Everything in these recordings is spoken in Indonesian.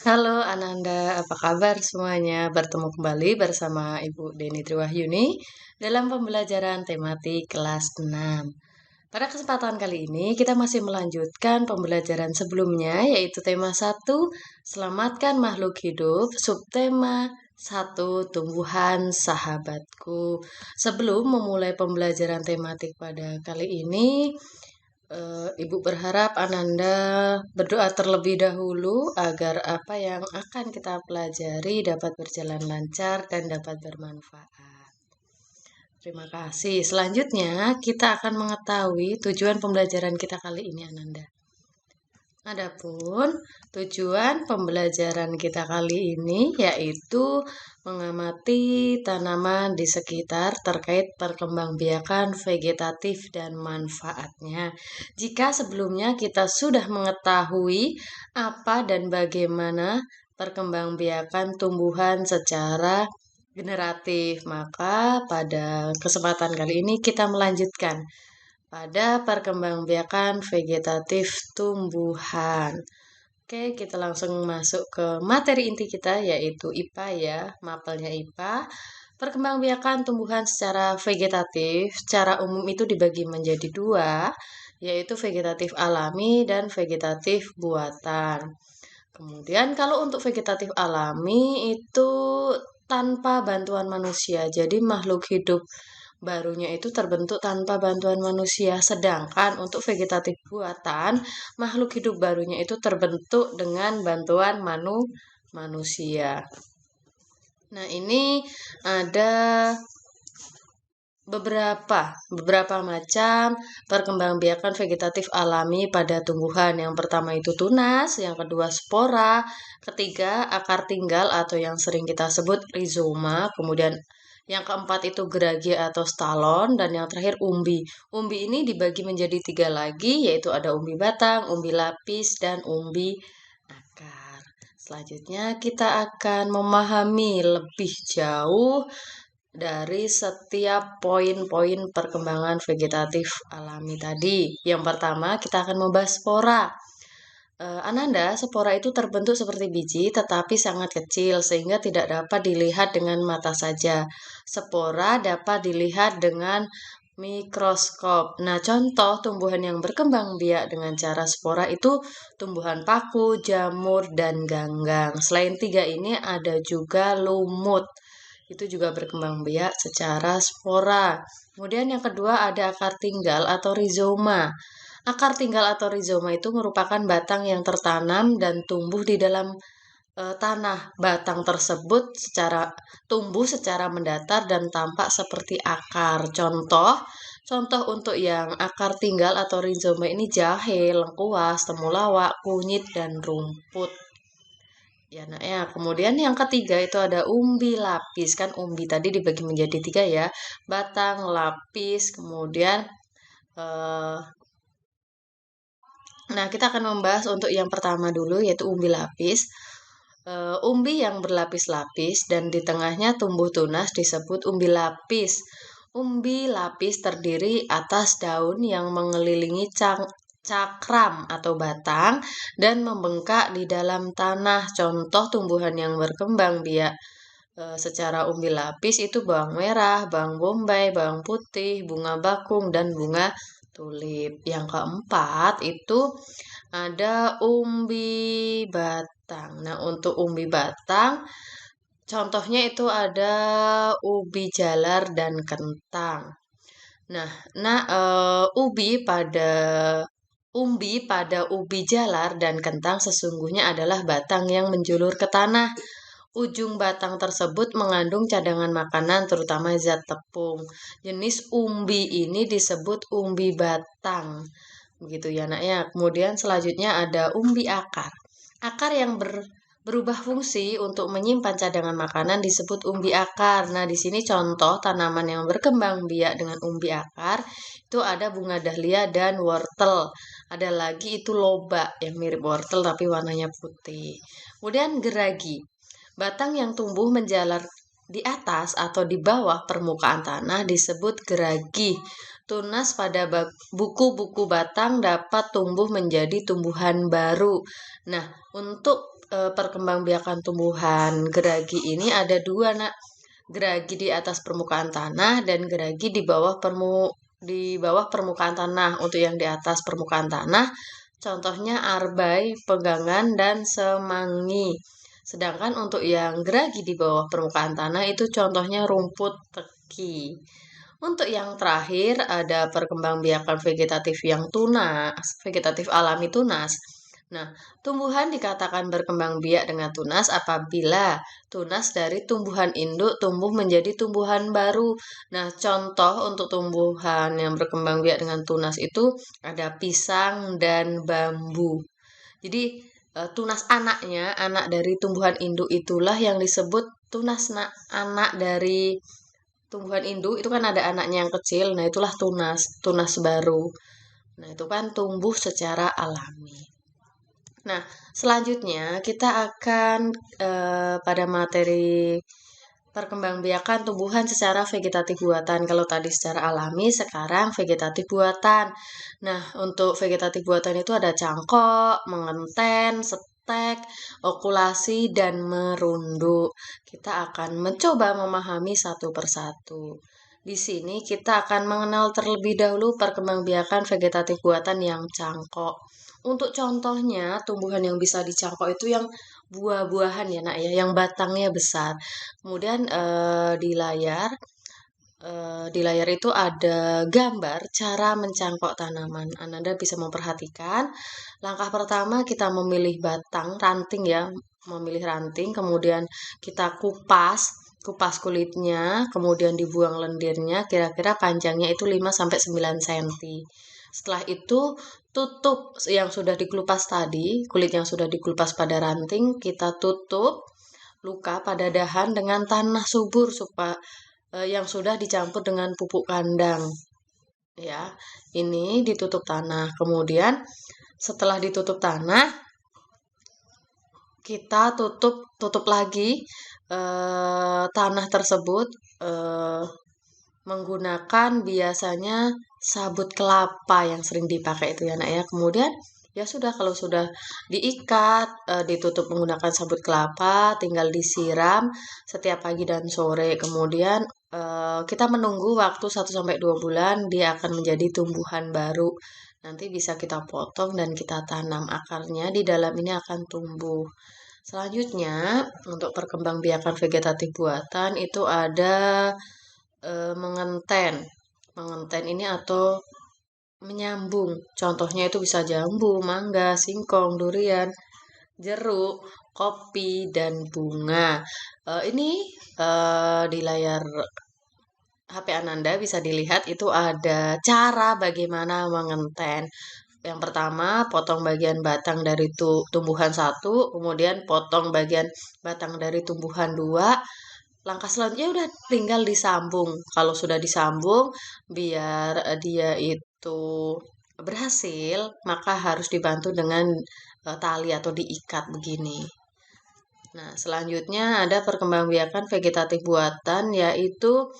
Halo Ananda, apa kabar semuanya? Bertemu kembali bersama Ibu Deni Triwahyuni dalam pembelajaran tematik kelas 6. Pada kesempatan kali ini kita masih melanjutkan pembelajaran sebelumnya yaitu tema 1, Selamatkan Makhluk Hidup, subtema 1, Tumbuhan Sahabatku. Sebelum memulai pembelajaran tematik pada kali ini, Ibu berharap Ananda berdoa terlebih dahulu agar apa yang akan kita pelajari dapat berjalan lancar dan dapat bermanfaat. Terima kasih. Selanjutnya, kita akan mengetahui tujuan pembelajaran kita kali ini, Ananda. Adapun tujuan pembelajaran kita kali ini yaitu mengamati tanaman di sekitar terkait perkembangbiakan vegetatif dan manfaatnya. Jika sebelumnya kita sudah mengetahui apa dan bagaimana perkembangbiakan tumbuhan secara generatif, maka pada kesempatan kali ini kita melanjutkan pada perkembangbiakan vegetatif tumbuhan. Oke, kita langsung masuk ke materi inti kita yaitu IPA ya, mapelnya IPA. Perkembangbiakan tumbuhan secara vegetatif, secara umum itu dibagi menjadi dua, yaitu vegetatif alami dan vegetatif buatan. Kemudian kalau untuk vegetatif alami itu tanpa bantuan manusia, jadi makhluk hidup barunya itu terbentuk tanpa bantuan manusia. Sedangkan untuk vegetatif buatan, makhluk hidup barunya itu terbentuk dengan bantuan manusia. Nah, ini ada beberapa macam perkembangbiakan vegetatif alami pada tumbuhan. Yang pertama itu tunas, yang kedua spora, ketiga akar tinggal atau yang sering kita sebut rizoma, kemudian yang keempat itu gerage atau stalon, dan yang terakhir umbi. Umbi ini dibagi menjadi 3 lagi, yaitu ada umbi batang, umbi lapis, dan umbi akar. Selanjutnya kita akan memahami lebih jauh dari setiap poin-poin perkembangan vegetatif alami tadi. Yang pertama, kita akan membahas spora. Ananda, spora itu terbentuk seperti biji tetapi sangat kecil sehingga tidak dapat dilihat dengan mata saja. Spora dapat dilihat dengan mikroskop. Nah, contoh tumbuhan yang berkembang biak dengan cara spora itu tumbuhan paku, jamur, dan ganggang. Selain 3 ini ada juga lumut. Itu juga berkembang biak secara spora. Kemudian yang kedua ada akar tinggal atau rizoma. Akar tinggal atau rizoma itu merupakan batang yang tertanam dan tumbuh di dalam tanah. Batang tersebut tumbuh secara mendatar dan tampak seperti akar. Contoh untuk yang akar tinggal atau rizoma ini jahe, lengkuas, temulawak, kunyit, dan rumput. Ya, nah ya. Kemudian yang ketiga itu ada umbi lapis. Kan umbi tadi dibagi menjadi 3 ya. Batang, lapis, kemudian eh, nah, kita akan membahas untuk yang pertama dulu yaitu umbi lapis. Umbi yang berlapis-lapis dan di tengahnya tumbuh tunas disebut umbi lapis. Umbi lapis terdiri atas daun yang mengelilingi cakram atau batang dan membengkak di dalam tanah. Contoh tumbuhan yang berkembang biak secara umbi lapis itu bawang merah, bawang bombay, bawang putih, bunga bakung, dan bunga tulip. Yang keempat itu ada umbi batang. Nah, untuk umbi batang, contohnya itu ada ubi jalar dan kentang. Umbi pada ubi jalar dan kentang sesungguhnya adalah batang yang menjulur ke tanah. Ujung batang tersebut mengandung cadangan makanan terutama zat tepung. Jenis umbi ini disebut umbi batang. Begitu ya nak ya. Kemudian selanjutnya ada umbi akar. Akar yang berubah fungsi untuk menyimpan cadangan makanan disebut umbi akar. Nah, di sini contoh tanaman yang berkembang biak dengan umbi akar itu ada bunga dahlia dan wortel. Ada lagi itu lobak yang mirip wortel tapi warnanya putih. Kemudian geragi. Batang yang tumbuh menjalar di atas atau di bawah permukaan tanah disebut geragi. tunas pada buku-buku batang dapat tumbuh menjadi tumbuhan baru. Nah, untuk perkembangbiakan tumbuhan geragi ini ada dua, Nak. Geragi di atas permukaan tanah dan geragi di bawah permukaan tanah. Untuk yang di atas permukaan tanah, contohnya arbai, pegangan, dan semanggi. Sedangkan untuk yang geragi di bawah permukaan tanah itu contohnya rumput teki. Untuk yang terakhir ada perkembangbiakan vegetatif yang tunas, vegetatif alami tunas. Nah, tumbuhan dikatakan berkembang biak dengan tunas apabila tunas dari tumbuhan induk tumbuh menjadi tumbuhan baru. Nah, contoh untuk tumbuhan yang berkembang biak dengan tunas itu ada pisang dan bambu. Jadi, tunas anaknya, anak dari tumbuhan induk itulah yang disebut tunas. Nah, anak dari tumbuhan induk itu kan ada anaknya yang kecil, nah itulah tunas baru. Nah, itu kan tumbuh secara alami. Nah, selanjutnya kita akan pada materi perkembangbiakan tumbuhan secara vegetatif buatan. Kalau tadi secara alami, sekarang vegetatif buatan. Nah, untuk vegetatif buatan itu ada cangkok, mengenten, setek, okulasi, dan merunduk. Kita akan mencoba memahami satu persatu. Di sini kita akan mengenal terlebih dahulu perkembangbiakan vegetatif buatan yang cangkok. Untuk contohnya, tumbuhan yang bisa dicangkok itu yang buah-buahan ya, Nak ya, yang batangnya besar. Kemudian di layar itu ada gambar cara mencangkok tanaman. Anda bisa memperhatikan. Langkah pertama kita memilih batang ranting ya, memilih ranting, kemudian kita kupas kulitnya, kemudian dibuang lendirnya, kira-kira panjangnya itu 5-9 cm. Setelah itu tutup yang sudah dikelupas tadi, kulit yang sudah dikelupas pada ranting, kita tutup luka pada dahan dengan tanah subur supaya yang sudah dicampur dengan pupuk kandang. Ya, ini ditutup tanah. Kemudian setelah ditutup tanah, kita tutup lagi tanah tersebut menggunakan biasanya sabut kelapa yang sering dipakai itu ya, Nak ya. Kemudian ya sudah, kalau sudah diikat, ditutup menggunakan sabut kelapa, tinggal disiram setiap pagi dan sore. Kemudian kita menunggu waktu 1-2 bulan, dia akan menjadi tumbuhan baru. Nanti bisa kita potong dan kita tanam, akarnya di dalam ini akan tumbuh. Selanjutnya, untuk perkembangbiakan vegetatif buatan itu ada mengenten. Mengenten ini atau menyambung. Contohnya itu bisa jambu, mangga, singkong, durian, jeruk, kopi, dan bunga. Ini di layar HP Ananda bisa dilihat itu ada cara bagaimana mengenten. Yang pertama, potong bagian batang dari tumbuhan 1, kemudian potong bagian batang dari tumbuhan 2. Langkah selanjutnya udah tinggal disambung. Kalau sudah disambung, biar dia itu berhasil, maka harus dibantu dengan tali atau diikat begini. Nah, selanjutnya ada perkembangbiakan vegetatif buatan yaitu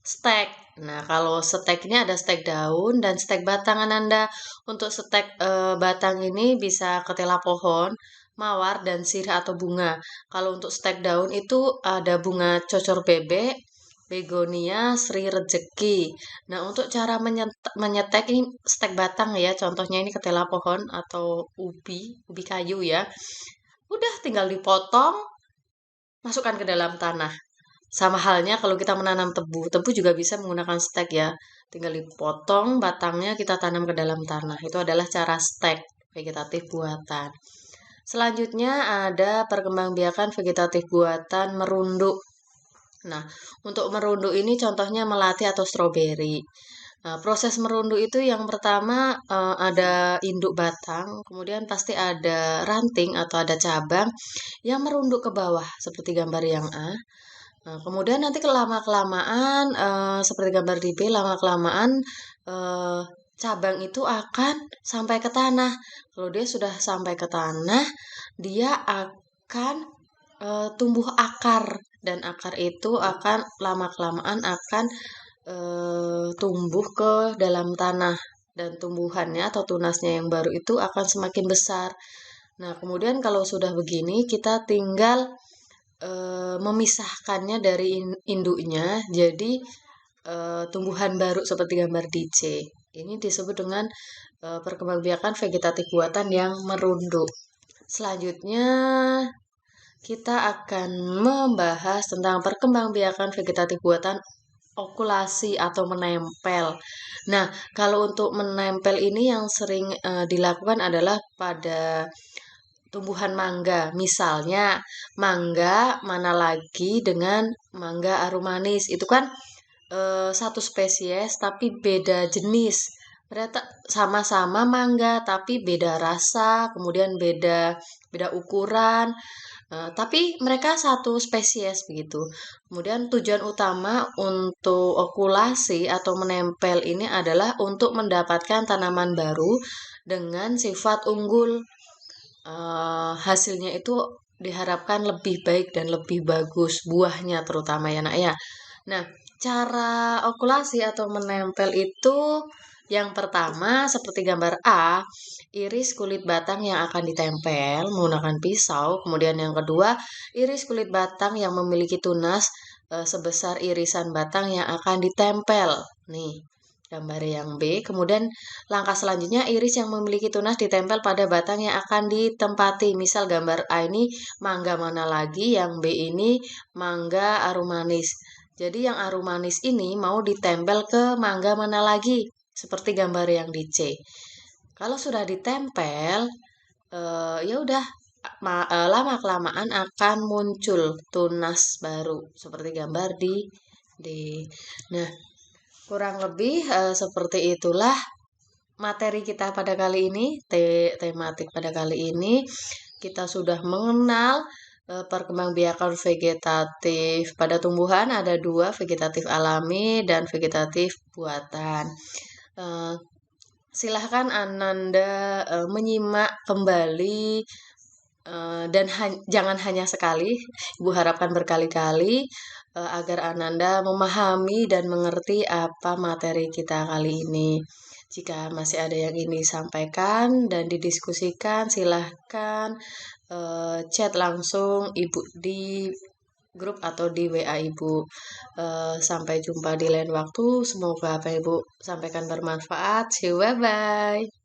stek. Nah, kalau stek ini ada stek daun dan stek batang Ananda. Untuk stek batang ini bisa ketela pohon, mawar, dan sirih atau bunga. Kalau untuk stek daun itu ada bunga cocor bebek, begonia, sri rejeki. Nah, untuk cara menyetek ini stek batang ya, contohnya ini ketela pohon atau ubi kayu ya. Udah tinggal dipotong, masukkan ke dalam tanah. Sama halnya kalau kita menanam tebu. Tebu juga bisa menggunakan stek ya. Tinggal dipotong batangnya, kita tanam ke dalam tanah. Itu adalah cara stek vegetatif buatan. Selanjutnya ada perkembangbiakan vegetatif buatan merunduk. Nah, untuk merunduk ini contohnya melati atau stroberi. Nah, proses merunduk itu yang pertama ada induk batang, kemudian pasti ada ranting atau ada cabang yang merunduk ke bawah seperti gambar yang A. Nah, kemudian nanti kelamaan seperti gambar di B, lama-kelamaan cabang itu akan sampai ke tanah. Kalau dia sudah sampai ke tanah, dia akan tumbuh akar, dan akar itu akan lama-kelamaan akan tumbuh ke dalam tanah dan tumbuhannya atau tunasnya yang baru itu akan semakin besar. Nah, kemudian kalau sudah begini kita tinggal memisahkannya dari induknya jadi tumbuhan baru seperti gambar di C. Ini disebut dengan perkembangbiakan vegetatif buatan yang merunduk. Selanjutnya kita akan membahas tentang perkembangbiakan vegetatif buatan okulasi atau menempel. Nah, kalau untuk menempel ini yang sering dilakukan adalah pada tumbuhan mangga. Misalnya, mangga mana lagi dengan mangga aromanis. Itu kan satu spesies tapi beda jenis. Mereka sama-sama mangga tapi beda rasa, kemudian beda beda ukuran. Tapi mereka satu spesies begitu. Kemudian tujuan utama untuk okulasi atau menempel ini adalah untuk mendapatkan tanaman baru dengan sifat unggul. Hasilnya itu diharapkan lebih baik dan lebih bagus buahnya terutama ya nak ya. Nah, cara okulasi atau menempel itu yang pertama seperti gambar A, iris kulit batang yang akan ditempel menggunakan pisau. Kemudian yang kedua, iris kulit batang yang memiliki tunas sebesar irisan batang yang akan ditempel. Nih, gambar yang B. Kemudian langkah selanjutnya iris yang memiliki tunas ditempel pada batang yang akan ditempati. Misal gambar A ini mangga mana lagi, yang B ini mangga aromanis. Jadi yang aromanis ini mau ditempel ke mangga mana lagi, seperti gambar yang di C. Kalau sudah ditempel, ya udah lama kelamaan akan muncul tunas baru seperti gambar di D. Nah, kurang lebih seperti itulah materi kita pada kali ini, tematik pada kali ini. Kita sudah mengenal perkembangbiakan vegetatif pada tumbuhan ada dua, vegetatif alami dan vegetatif buatan. Silahkan Ananda menyimak kembali dan jangan hanya sekali, Ibu harapkan berkali-kali agar Ananda memahami dan mengerti apa materi kita kali ini. Jika masih ada yang ingin disampaikan dan didiskusikan, silahkan chat langsung Ibu di grup atau di WA Ibu. Sampai jumpa di lain waktu. Semoga apa Ibu sampaikan bermanfaat. See you, bye-bye.